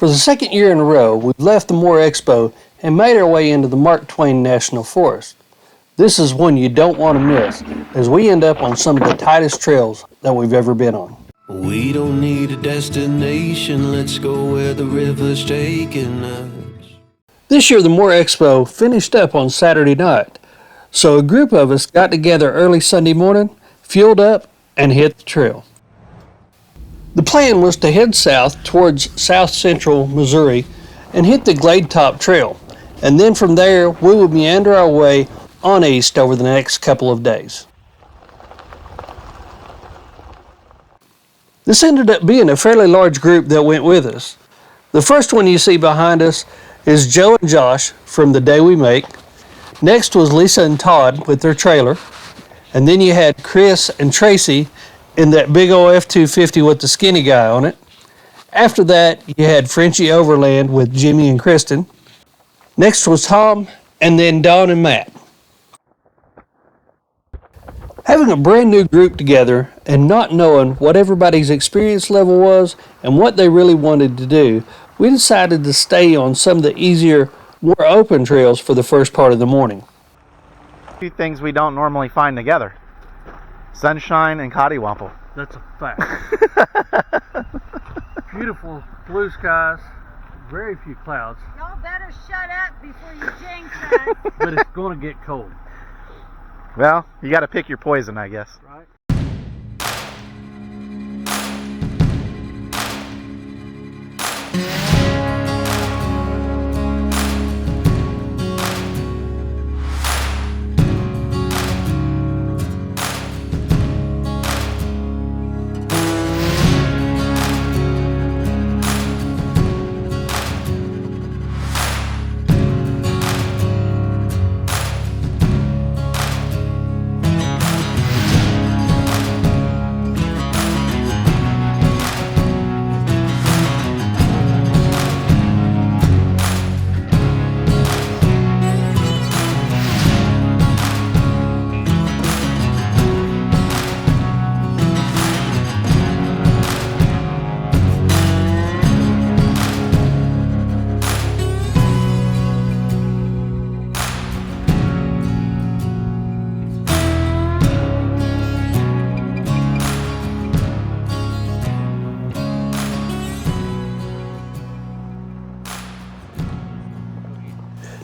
For the second year in a row, we've left the MOORE Expo and made our way into the Mark Twain National Forest. This is one you don't want to miss, as we end up on some of the tightest trails that we've ever been on. We don't need a destination, let's go where the river's taking us. This year the MOORE Expo finished up on Saturday night, so a group of us got together early Sunday morning, fueled up, and hit the trail. The plan was to head south towards south central Missouri and hit the Glade Top Trail, and then from there we would meander our way on east over the next couple of days. This ended up being a fairly large group that went with us. The first one you see behind us is Joe and Josh from The Day We Make. Next was Lisa and Todd with their trailer, and then you had Chris and Tracy in that big old F-250 with the skinny guy on it. After that, you had Frenchie Overland with Jimmy and Kristen. Next was Tom, and then Don and Matt. Having a brand new group together and not knowing what everybody's experience level was and what they really wanted to do, we decided to stay on some of the easier, more open trails for the first part of the morning. Two things we don't normally find together: sunshine and Coddiwomple. That's a fact. Beautiful blue skies, very few clouds. Y'all better shut up before you jinx us. But it's going to get cold. Well, you got to pick your poison, I guess. Right.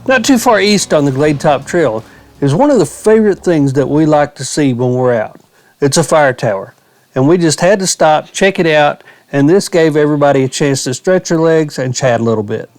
Not too far east on the Glade Top Trail is one of the favorite things that we like to see when we're out. It's a fire tower, and we just had to stop, check it out, and this gave everybody a chance to stretch their legs and chat a little bit.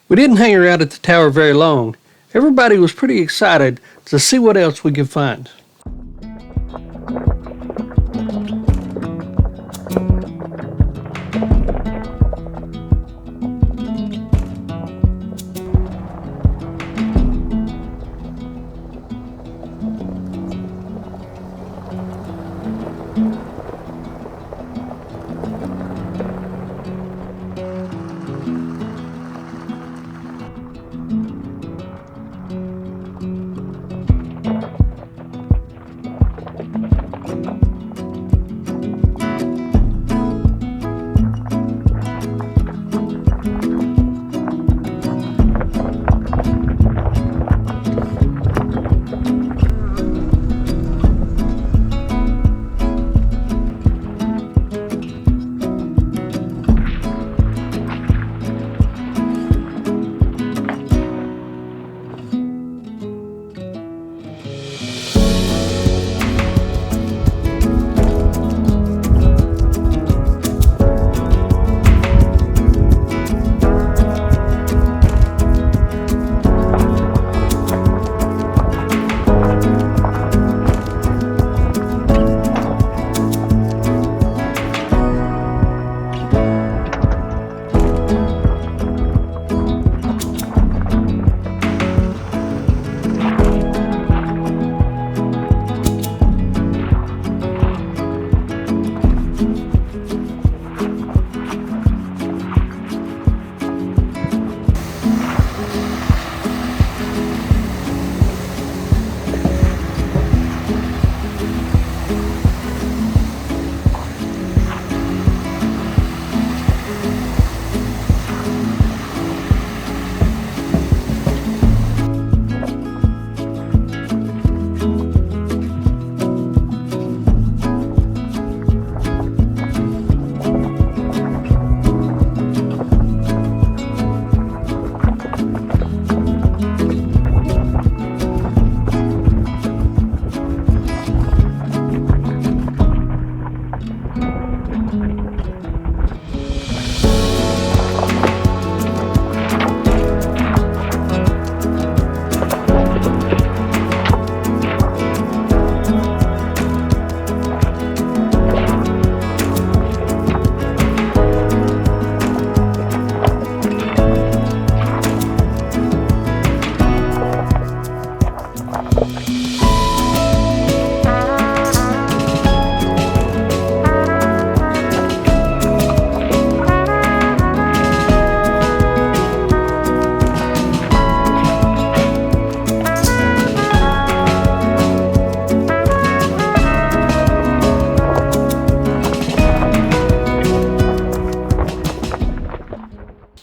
We didn't hang around at the tower very long. Everybody was pretty excited to see what else we could find.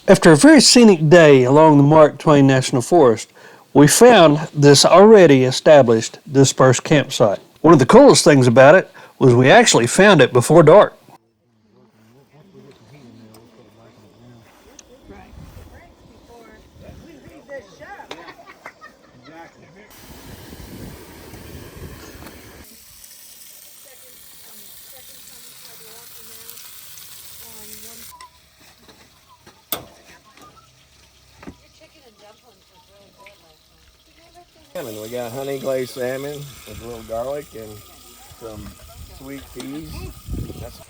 After a very scenic day along the Mark Twain National Forest, we found this already established dispersed campsite. One of the coolest things about it was we actually found it before dark. Salmon. We got honey glazed salmon with a little garlic and some sweet peas.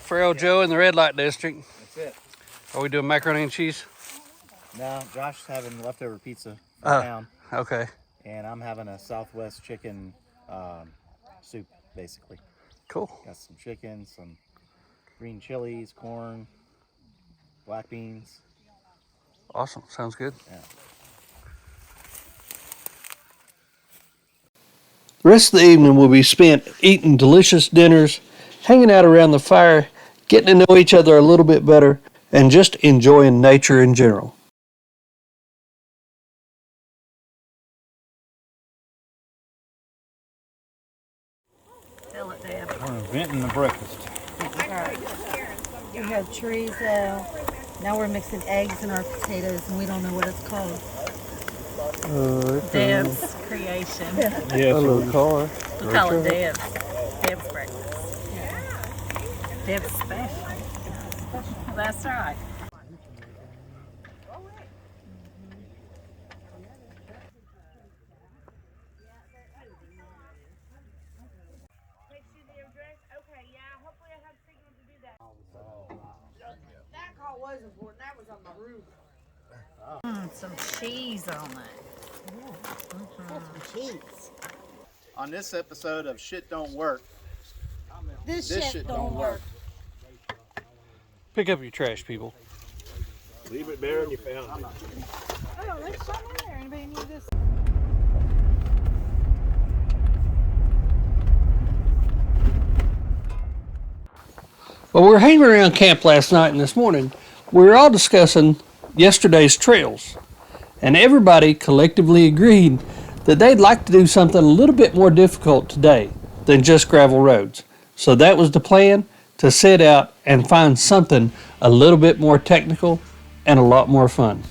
Apparel Joe in the red light district. That's it. Are we doing macaroni and cheese? No, Josh's having leftover pizza from town, Okay, and I'm having a Southwest chicken soup, basically. cool. Got some chicken, some green chilies, corn, black beans. Awesome, sounds good. Yeah. The rest of the evening will be spent eating delicious dinners, hanging out around the fire, getting to know each other a little bit better, and just enjoying nature in general. We're inventing the breakfast. We have chorizo. Now we're mixing eggs in our potatoes, and we don't know what it's called. Deb's creation. Yeah, little car. We call it Deb's. Deb's breakfast. Deb's special. That's right. Okay, yeah, hopefully I have signal to do that. That call was important. That was on my roof. Some cheese on it. Cheese. On this episode of Shit Don't Work, This This shit shit don't don't work. Pick up your trash, people. Leave it there and you found it. Oh, there's some in there. Anybody need this? Well, we were hanging around camp last night and this morning. We were all discussing yesterday's trails, and everybody collectively agreed that they'd like to do something a little bit more difficult today than just gravel roads. So that was the plan, to set out and find something a little bit more technical and a lot more fun.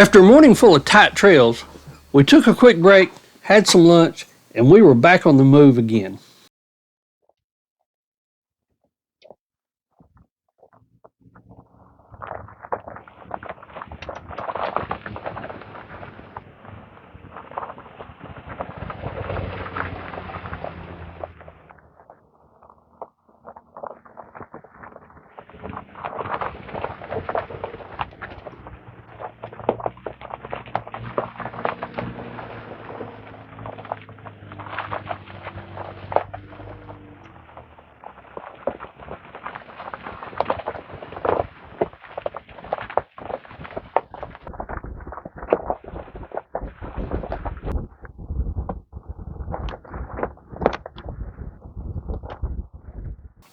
After a morning full of tight trails, we took a quick break, had some lunch, and we were back on the move again.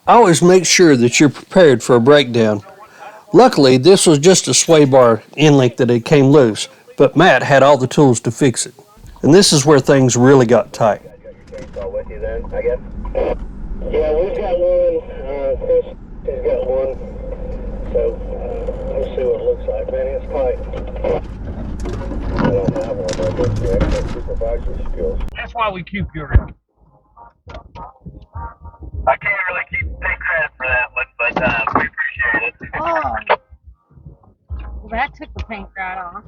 Always make sure that you're prepared for a breakdown. Luckily, this was just a sway bar end link that had came loose, but Matt had all the tools to fix it. And this is where things really got tight. With you then, I guess? Yeah, we've got one. Chris has got one. So, let's see what it looks like. Man, it's tight. I don't have one, but I guess you have supervisory skills. That's why we keep you around. I can't really take credit for that one, but we appreciate it. Oh. Well, that took the paint right off.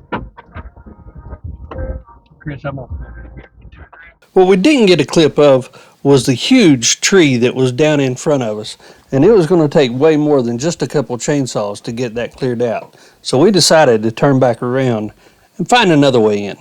Chris, what we didn't get a clip of was the huge tree that was down in front of us, and it was going to take way more than just a couple chainsaws to get that cleared out. So we decided to turn back around and find another way in.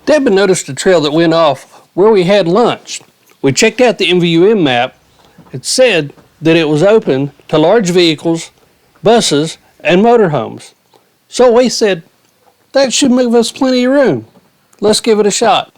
Deborah noticed a trail that went off where we had lunch. We checked out the MVUM map. It said that it was open to large vehicles, buses, and motorhomes. So we said, that should move us plenty of room. Let's give it a shot.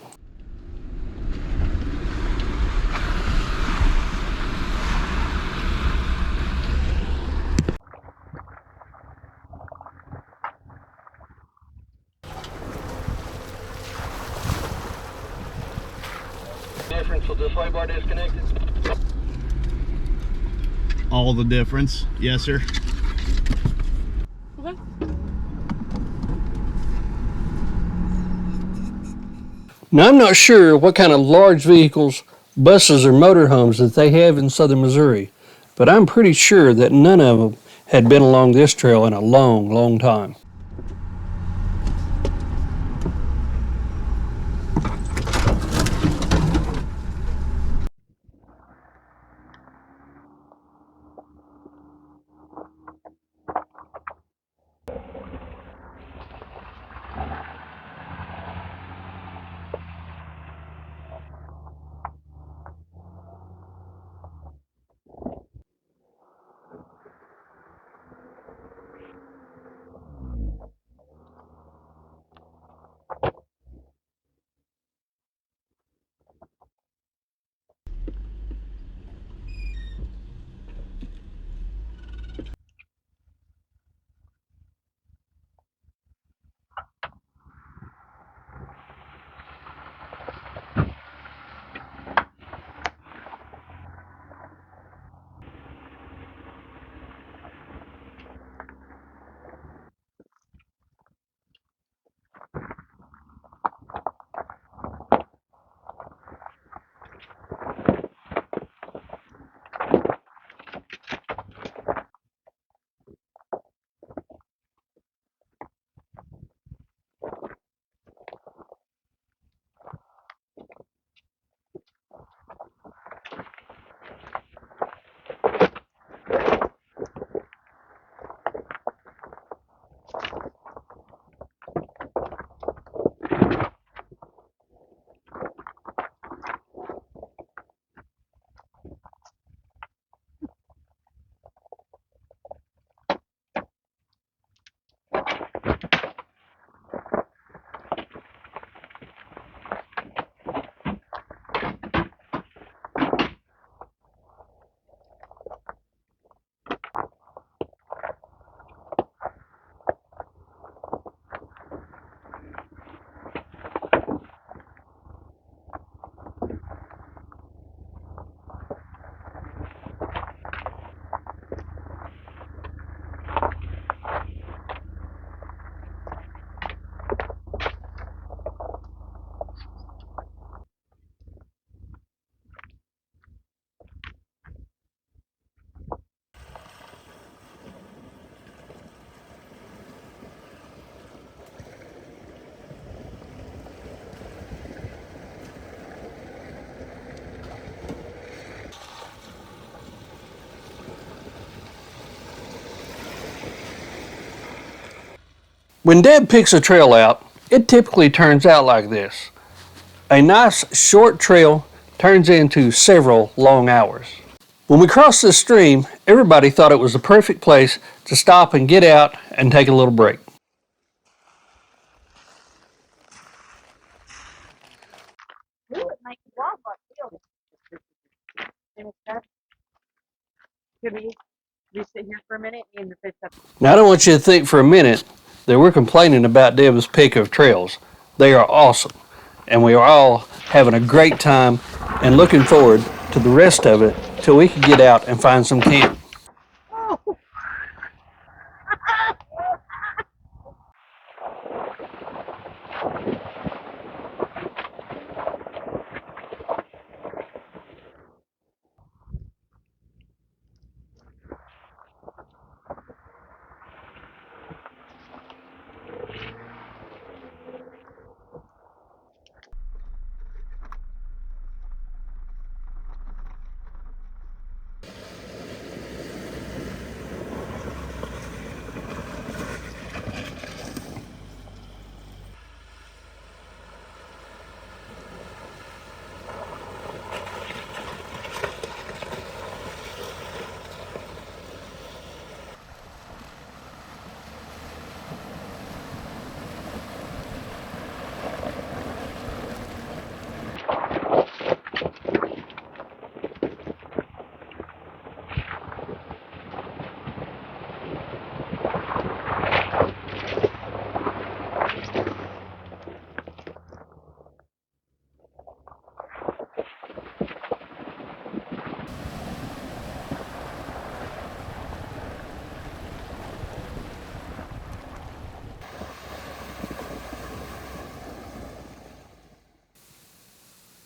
Difference with the sway bar disconnected? All the difference. Yes, sir. Okay. Now, I'm not sure what kind of large vehicles, buses, or motorhomes that they have in southern Missouri, but I'm pretty sure that none of them had been along this trail in a long, long time. When Deb picks a trail out, it typically turns out like this. A nice short trail turns into several long hours. When we crossed this stream, everybody thought it was the perfect place to stop and get out and take a little break. Now, I don't want you to think for a minute that we're complaining about Deb's pick of trails. They are awesome, and we are all having a great time and looking forward to the rest of it till we can get out and find some camp.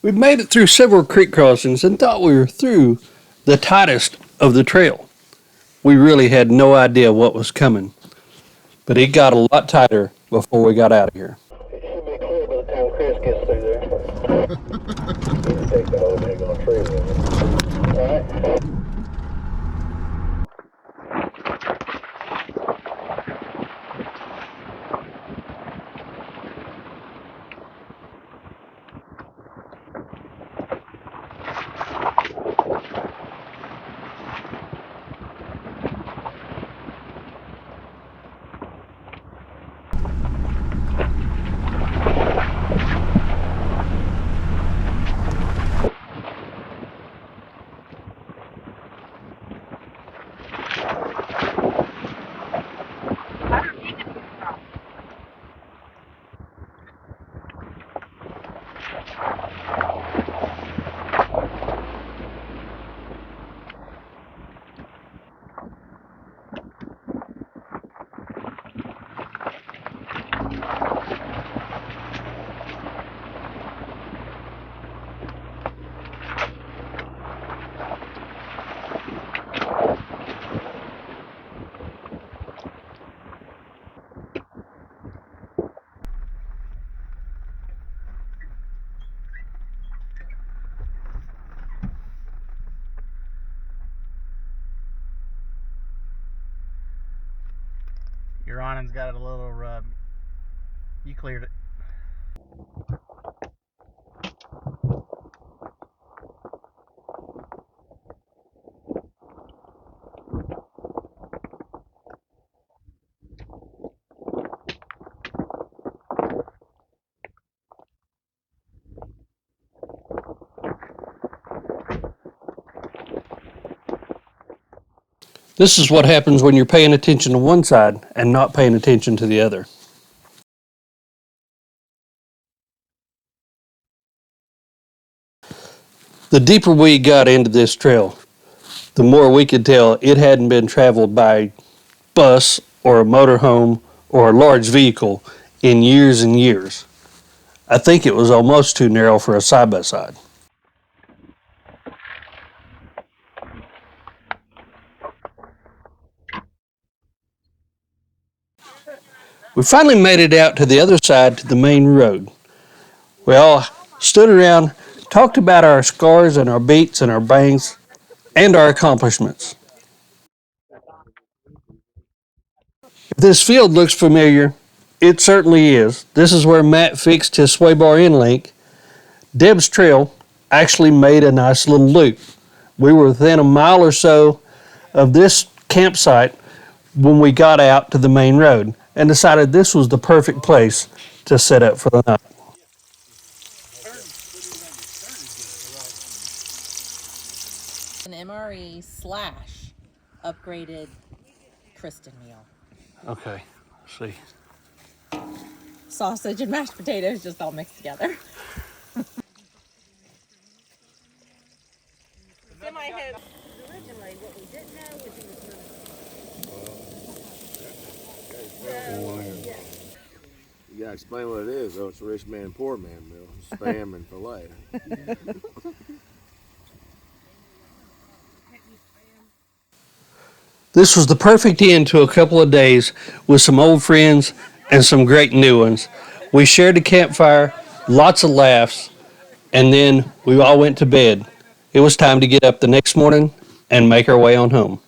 We made it through several creek crossings and thought we were through the tightest of the trail. We really had no idea what was coming, but it got a lot tighter before we got out of here. It should be clear by the time Chris gets through there. You take the whole big on tree with it. Alright? Your awning's got a little rub. You cleared it. This is what happens when you're paying attention to one side and not paying attention to the other. The deeper we got into this trail, the more we could tell it hadn't been traveled by bus or a motorhome or a large vehicle in years and years. I think it was almost too narrow for a side-by-side. We finally made it out to the other side to the main road. We all stood around, talked about our scars and our beats and our bangs and our accomplishments. If this field looks familiar, It certainly is. This is where Matt fixed his sway bar end link. Deb's trail actually made a nice little loop. We were within a mile or so of this campsite when we got out to the main road and decided this was the perfect place to set up for the night. An MRE / upgraded Kristen meal. Okay, see. Sausage and mashed potatoes just all mixed together. Originally, what we didn't know was he was You gotta explain what it is, though. It's a rich man, poor man meal. Spam and filet. This was the perfect end to a couple of days with some old friends and some great new ones. We shared a campfire, lots of laughs, and then we all went to bed. It was time to get up the next morning and make our way on home.